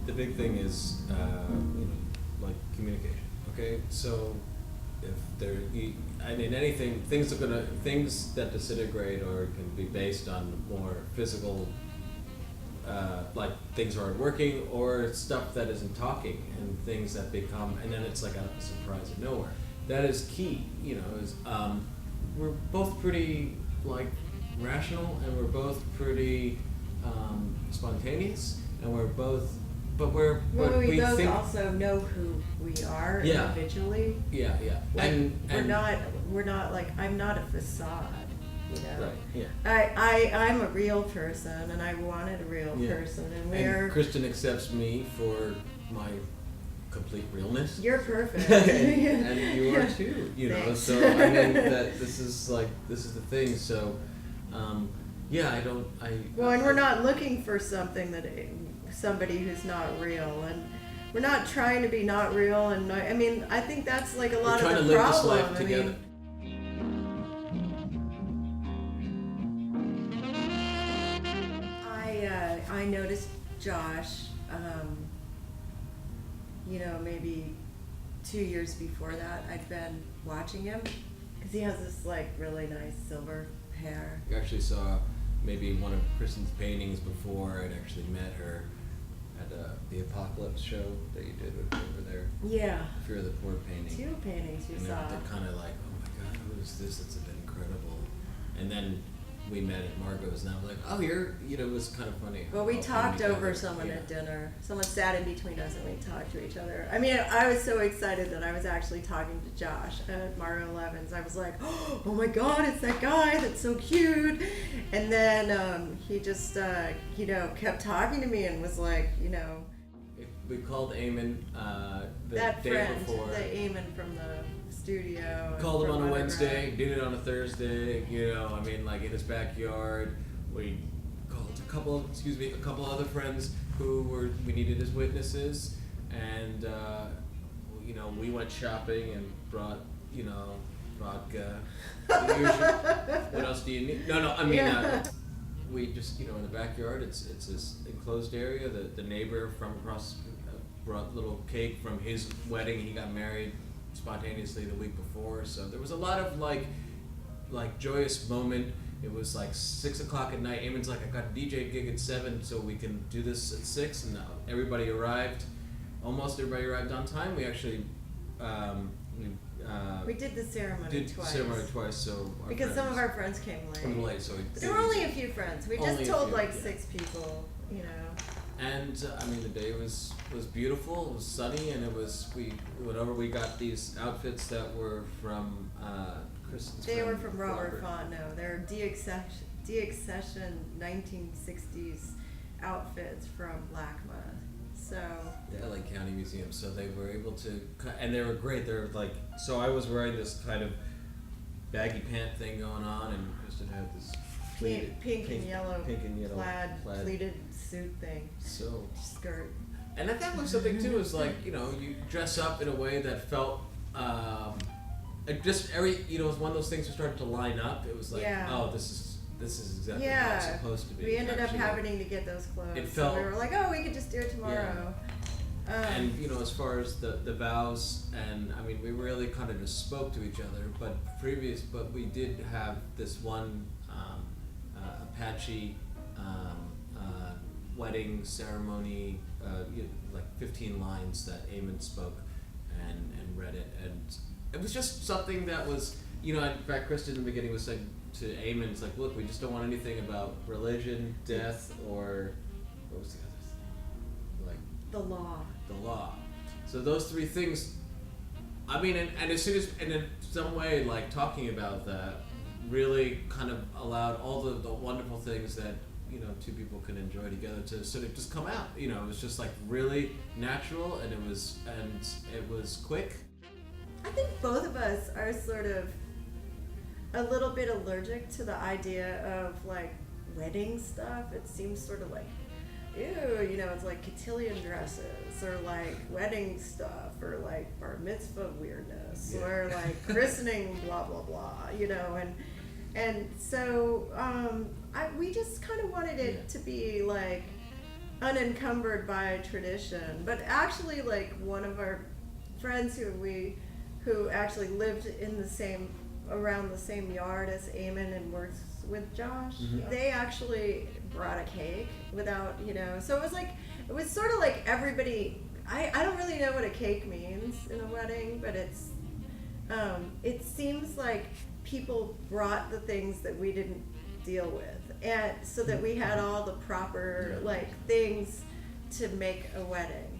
the big thing is, like communication. Okay, so if anything, things that disintegrate or can be based on more physical, like things aren't working or stuff that isn't talking and things that become, and then it's like a surprise of nowhere. That is key, is we're both pretty like rational and we're both pretty spontaneous and we're both, but we both think, also know who we are individually. Yeah. Like, we're not like, I'm not a facade. Right. Yeah. I'm a real person, and I wanted a real person, and Kristen accepts me for my complete realness. You're perfect, and you are too. Thanks. So I mean that this is the thing. So, Well, and we're not looking for somebody who's not real, and we're not trying to be not real, and I think that's like a lot of the problem. We're trying to live this life together. I noticed Josh, maybe 2 years before that, I'd been watching him because he has this like really nice silver hair. You actually saw maybe one of Kristen's paintings before. I'd actually met her at the Apocalypse show that you did over there. Yeah. Fear of the Poor painting. 2 paintings you saw. And they're kind of like, oh my God, who is this? It's been incredible. And then we met at Margot's, and I was like, oh, it was kind of funny. Well, we talked over someone at dinner. Someone sat in between us, and we talked to each other. I mean, I was so excited that I was actually talking to Josh at Margot Levin's. I was like, oh my God, it's that guy that's so cute. And then he just, kept talking to me and was like, We called Eamon the that day friend, before. The Eamon from the studio. Called him on a Wednesday, did it on a Thursday, in his backyard. We called a couple other friends who we needed as witnesses, and we went shopping and brought vodka. What else do you need? No, we just in the backyard. It's this enclosed area. The neighbor from across brought little cake from his wedding. He got married spontaneously the week before, so there was a lot of like joyous moment. It was like 6 o'clock at night. Eamon's like, I got a DJ gig at 7, so we can do this at 6, and everybody arrived. Almost everybody arrived on time. We actually we did the ceremony twice. So because some of our friends came late. So there were only a few friends. We just told 6 people, And the day was beautiful. It was sunny, and we went over. We got these outfits that were from Kristen's. They were from Robert Fontenot. They're de-accession 1960s outfits from LACMA. So the LA County Museum. So they were able to, and they were great. They're like, so I was wearing this kind of baggy pant thing going on, and Kristen had this pink and yellow plaid pleated suit thing. So skirt. And I think was something too is like, you dress up in a way that felt it was one of those things that started to line up. It was like, oh, this is exactly how it's supposed to be. We ended up having to get those clothes. It felt, so we were like, oh, we could just do it tomorrow. Yeah. And as far as the vows, and we really kind of just spoke to each other, but we did have this one Apache wedding ceremony, like 15 lines that Eamon spoke and read it, and it was just something that was, in fact, Kristen in the beginning was saying to Eamon, it's like, look, we just don't want anything about religion, death, or what was the other thing? Like the law. So those 3 things. And as soon as, and in some way, like talking about that really kind of allowed all the wonderful things that 2 people can enjoy together to sort of just come out. It was just like really natural, and it was quick. I think both of us are sort of a little bit allergic to the idea of like wedding stuff. It seems sort of like, ew, it's like cotillion dresses, or like wedding stuff, or like bar mitzvah weirdness, or like christening blah blah blah, and so we just kind of wanted it to be like unencumbered by tradition. But actually, like, one of our friends who actually lived in around the same yard as Eamon and works with Josh, they actually brought a cake without, so it was sort of like everybody. I don't really know what a cake means in a wedding, but it seems like people brought the things that we didn't deal with, and so that we had all the proper like things to make a wedding,